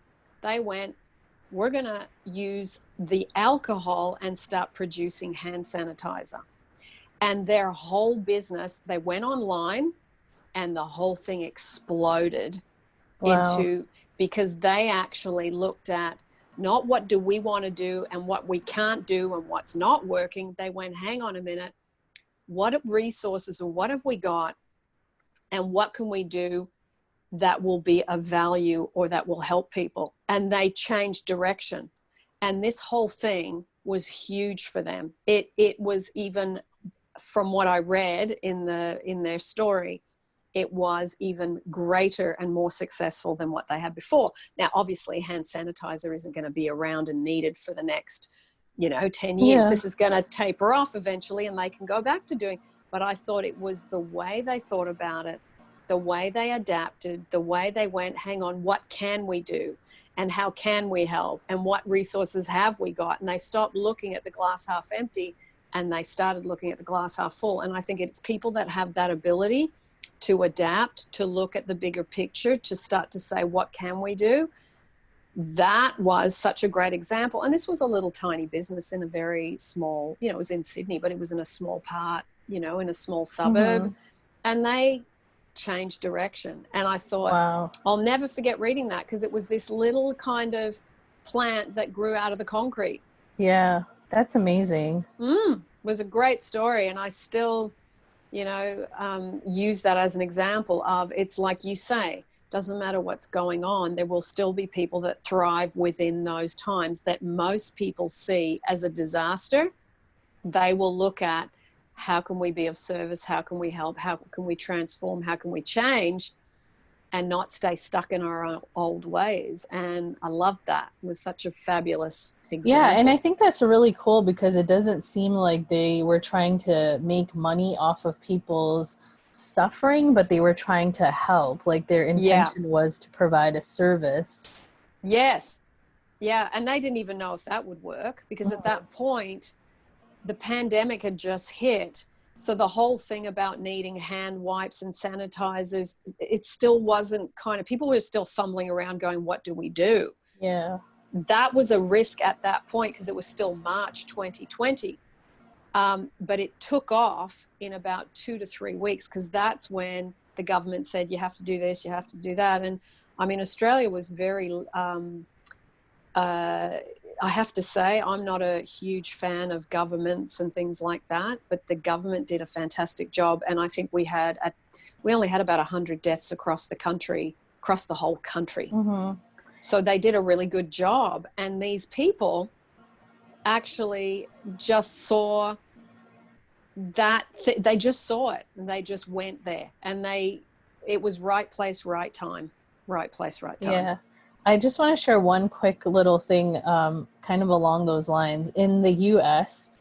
they went, we're going to use the alcohol and start producing hand sanitizer. And their whole business, they went online and the whole thing exploded into, because they actually looked at not what do we want to do and what we can't do and what's not working. They went, hang on a minute, what resources or what have we got and what can we do that will be of value or that will help people? And they changed direction. And this whole thing was huge for them. It was, even from what I read in their story, it was even greater and more successful than what they had before. Now, obviously, hand sanitizer isn't going to be around and needed for the next, 10 years. Yeah. This is going to taper off eventually and they can go back to doing. But I thought it was the way they thought about it, the way they adapted, the way they went, hang on, what can we do? And how can we help? And what resources have we got? And they stopped looking at the glass half empty and they started looking at the glass half full. And I think it's people that have that ability to adapt, to look at the bigger picture, to start to say, what can we do? That was such a great example. And this was a little tiny business in a very small, it was in Sydney, but it was in a small part, in a small suburb. And they changed direction. And I thought, I'll never forget reading that, because it was this little kind of plant that grew out of the concrete. Yeah, that's amazing. It was a great story. And I still, use that as an example of, it's like you say, doesn't matter what's going on, there will still be people that thrive within those times that most people see as a disaster. They will look at, how can we be of service? How can we help? How can we transform? How can we change? And not stay stuck in our old ways. And I loved that. It was such a fabulous example. Yeah, and I think that's really cool because it doesn't seem like they were trying to make money off of people's suffering, but they were trying to help. Like their intention was to provide a service. Yes. Yeah. And they didn't even know if that would work, because at that point, the pandemic had just hit. So the whole thing about needing hand wipes and sanitizers, it still wasn't people were still fumbling around going, what do we do? Yeah. That was a risk at that point because it was still March 2020. But it took off in about 2 to 3 weeks, because that's when the government said, you have to do this, you have to do that. And I mean, Australia was very, I have to say, I'm not a huge fan of governments and things like that, but the government did a fantastic job. And I think we only had about 100 deaths across the country, across the whole country. So they did a really good job. And these people actually just saw they just saw it and they just went there, and it was right place, right time, right place, right time. Yeah. I just want to share one quick little thing, kind of along those lines. In the US,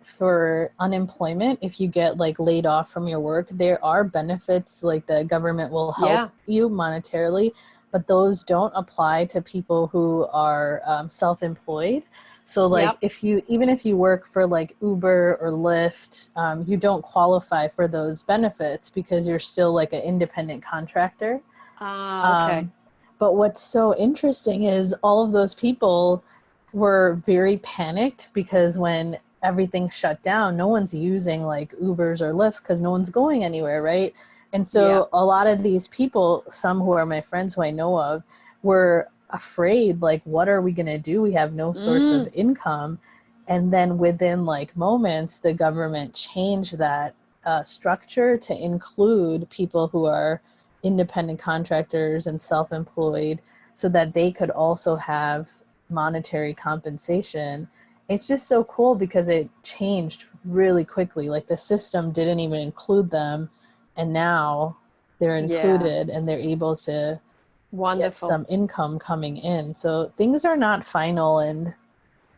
for unemployment, if you get like laid off from your work, there are benefits, like the government will help you monetarily, but those don't apply to people who are self-employed. So like even if you work for like Uber or Lyft, you don't qualify for those benefits because you're still like an independent contractor. Okay. But what's so interesting is all of those people were very panicked because when everything shut down, no one's using like Ubers or Lyfts because no one's going anywhere, right? And so a lot of these people, some who are my friends who I know of, were afraid, like, what are we going to do? We have no source of income. And then within like moments, the government changed that structure to include people who are independent contractors and self-employed so that they could also have monetary compensation. It's just so cool because it changed really quickly. Like the system didn't even include them, and now they're included and they're able to get some income coming in. So things are not final. And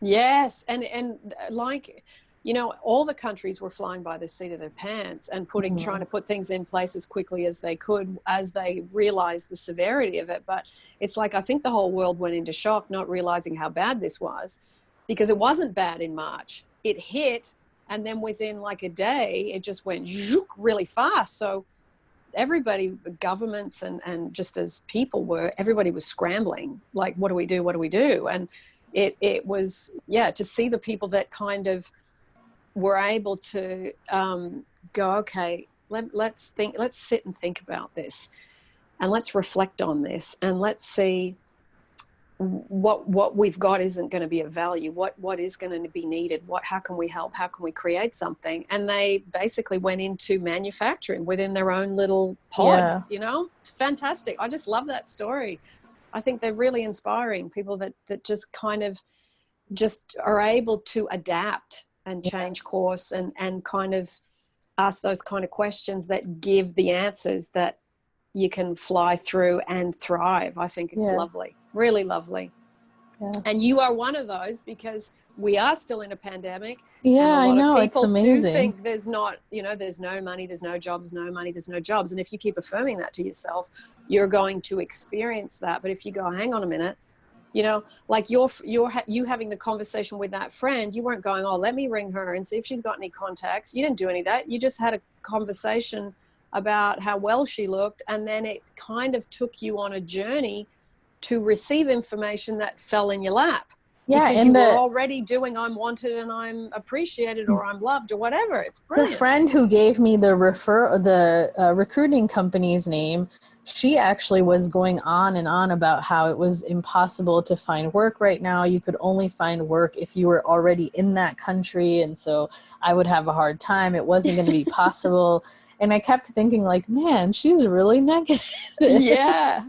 yes, and like, you know, all the countries were flying by the seat of their pants and trying to put things in place as quickly as they could as they realized the severity of it. But it's like, I think the whole world went into shock, not realizing how bad this was, because it wasn't bad in March. It hit, and then within like a day, it just went really fast. So everybody, governments and just as people everybody was scrambling, like, what do we do? What do we do? And it was, to see the people that kind of were able to go, okay, let's sit and think about this, and let's reflect on this, and let's see what we've got isn't going to be of value. What is going to be needed? How can we help? How can we create something? And they basically went into manufacturing within their own little pod. You know, it's fantastic. I just love that story. I think they're really inspiring, people that just kind of just are able to adapt and change course and kind of ask those kind of questions that give the answers that you can fly through and thrive. I think it's lovely, really lovely. And you are one of those, because we are still in a pandemic. And a lot of people do think there's not, there's no money, there's no jobs, no money, there's no jobs. And if you keep affirming that to yourself, you're going to experience that. But if you go, hang on a minute, like you having the conversation with that friend, you weren't going, oh, let me ring her and see if she's got any contacts. You didn't do any of that. You just had a conversation about how well she looked, and then it kind of took you on a journey to receive information that fell in your lap. Because you were already doing, I'm wanted and I'm appreciated, or I'm loved, or whatever. It's brilliant. The friend who gave me the recruiting company's name, she actually was going on and on about how it was impossible to find work right now. You could only find work if you were already in that country. And so I would have a hard time. It wasn't going to be possible. And I kept thinking, like, man, she's really negative. Yeah.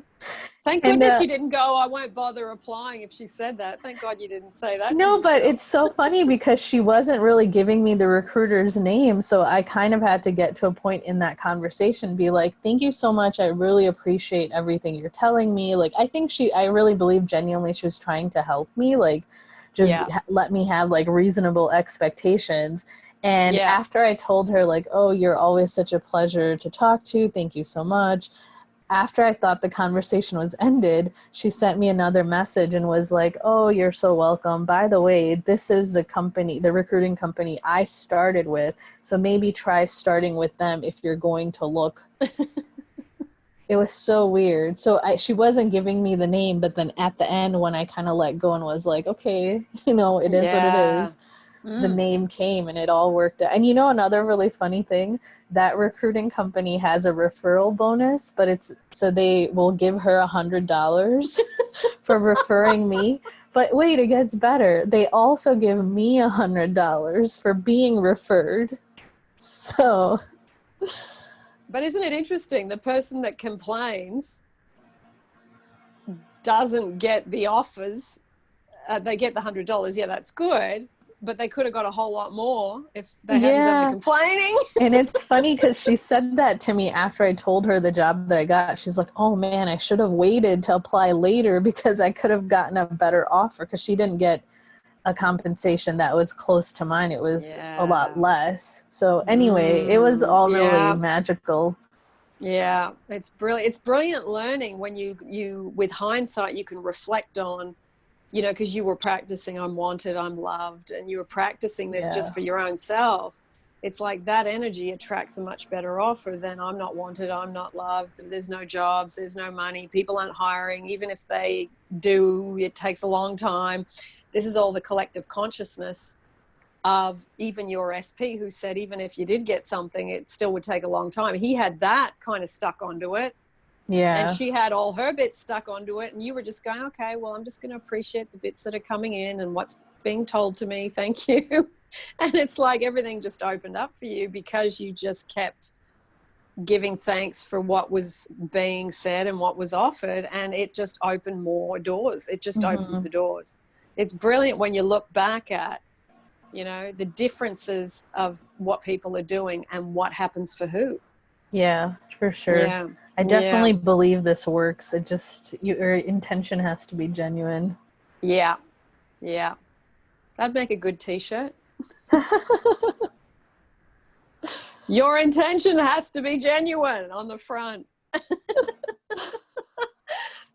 Thank goodness you didn't go, I won't bother applying if she said that. Thank God you didn't say that. No, but it's so funny because she wasn't really giving me the recruiter's name. So I kind of had to get to a point in that conversation, be like, thank you so much. I really appreciate everything you're telling me. Like, I really believe genuinely she was trying to help me, like, just let me have like reasonable expectations. And after I told her, like, oh, you're always such a pleasure to talk to, thank you so much. After I thought the conversation was ended, she sent me another message and was like, oh, you're so welcome. By the way, this is the company, the recruiting company I started with. So maybe try starting with them if you're going to look. It was so weird. So she wasn't giving me the name, but then at the end, when I kind of let go and was like, okay, it is what it is. The name came and it all worked out. And another really funny thing, that recruiting company has a referral bonus, but so they will give her $100 for referring me. But wait, it gets better. They also give me $100 for being referred. So. But isn't it interesting? The person that complains doesn't get the offers. They get the $100. Yeah, that's good. but they could have got a whole lot more if they hadn't done the complaining. And it's funny because she said that to me after I told her the job that I got. She's like, oh man, I should have waited to apply later because I could have gotten a better offer, because she didn't get a compensation that was close to mine. It was a lot less. So anyway, it was all really magical. Yeah, it's brilliant. It's brilliant learning when you with hindsight, you can reflect on, you know, because you were practicing I'm wanted, I'm loved, and you were practicing this just for your own self. It's like that energy attracts a much better offer than I'm not wanted, I'm not loved, there's no jobs, there's no money, people aren't hiring, even if they do, it takes a long time. This is all the collective consciousness of even your SP, who said even if you did get something, it still would take a long time. He had that kind of stuck onto it. Yeah. And she had all her bits stuck onto it. And you were just going, okay, well, I'm just going to appreciate the bits that are coming in and what's being told to me. Thank you. And it's like everything just opened up for you because you just kept giving thanks for what was being said and what was offered. And it just opened more doors. It just opens the doors. It's brilliant when you look back at, you know, the differences of what people are doing and what happens for who. Yeah, for sure. Yeah. I definitely believe this works. It just, your intention has to be genuine. Yeah. Yeah. That'd make a good t-shirt. Your intention has to be genuine on the front.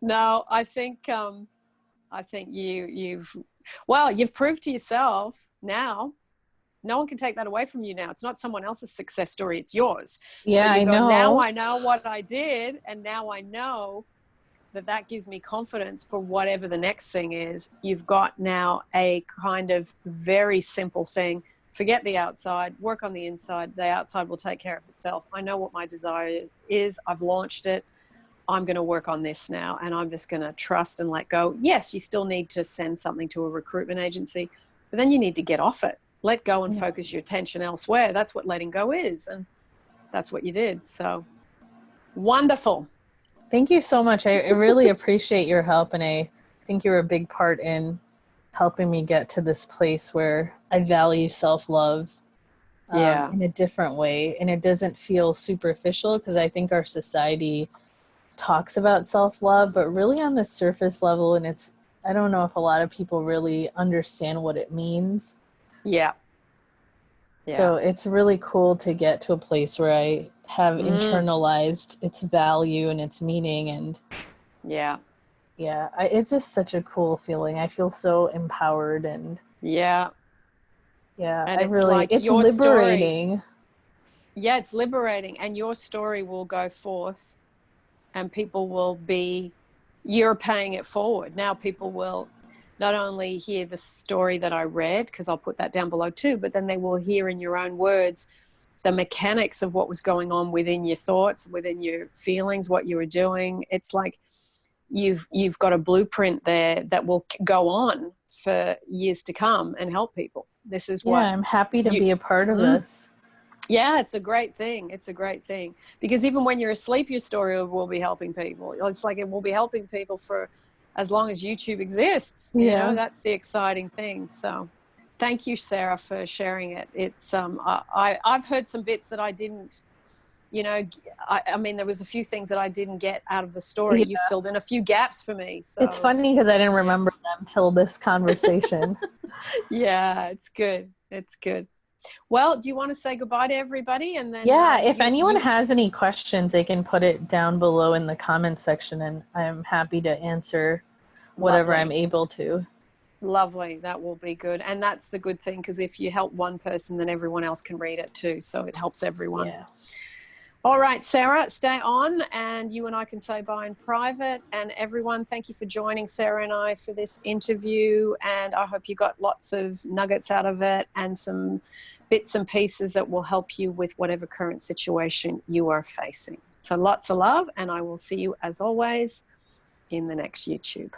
No, I think you've proved to yourself now. No one can take that away from you now. It's not someone else's success story. It's yours. Yeah, so I know. Now I know what I did, and now I know that gives me confidence for whatever the next thing is. You've got now a kind of very simple thing. Forget the outside, work on the inside. The outside will take care of itself. I know what my desire is. I've launched it. I'm going to work on this now, and I'm just going to trust and let go. Yes, you still need to send something to a recruitment agency, but then you need to get off it. Let go and focus your attention elsewhere. That's what letting go is, and that's what you did. So wonderful. Thank you so much. I really appreciate your help, and I think you're a big part in helping me get to this place where I value self-love in a different way, and it doesn't feel superficial, because I think our society talks about self-love, but really on the surface level, and I don't know if a lot of people really understand what it means. Yeah. So it's really cool to get to a place where I have internalized its value and its meaning, and it's just such a cool feeling. I feel so empowered, and and it's liberating. Yeah, it's liberating, and your story will go forth, and people will you're paying it forward. Now people will not only hear the story that I read, because I'll put that down below too, but then they will hear in your own words the mechanics of what was going on within your thoughts, within your feelings, what you were doing. It's like you've got a blueprint there that will go on for years to come and help people. This is what I'm happy to be a part of this. Yeah, it's a great thing. It's a great thing, because even when you're asleep, your story will be helping people. It's like it will be helping people for as long as YouTube exists. You know, that's the exciting thing. So thank you, Sarah, for sharing it. It's I've heard some bits that I didn't, you know, I mean, there was a few things that I didn't get out of the story. You filled in a few gaps for me. So it's funny because I didn't remember them till this conversation. Yeah, it's good. It's good. Well, do you want to say goodbye to everybody? And then if anyone has any questions, they can put it down below in the comment section, and I'm happy to answer whatever I'm able to. Lovely. That will be good. And that's the good thing, because if you help one person, then everyone else can read it too. So it helps everyone. Yeah. All right, Sarah, stay on, and you and I can say bye in private. And everyone, thank you for joining Sarah and I for this interview. And I hope you got lots of nuggets out of it and some bits and pieces that will help you with whatever current situation you are facing. So lots of love, and I will see you as always in the next YouTube.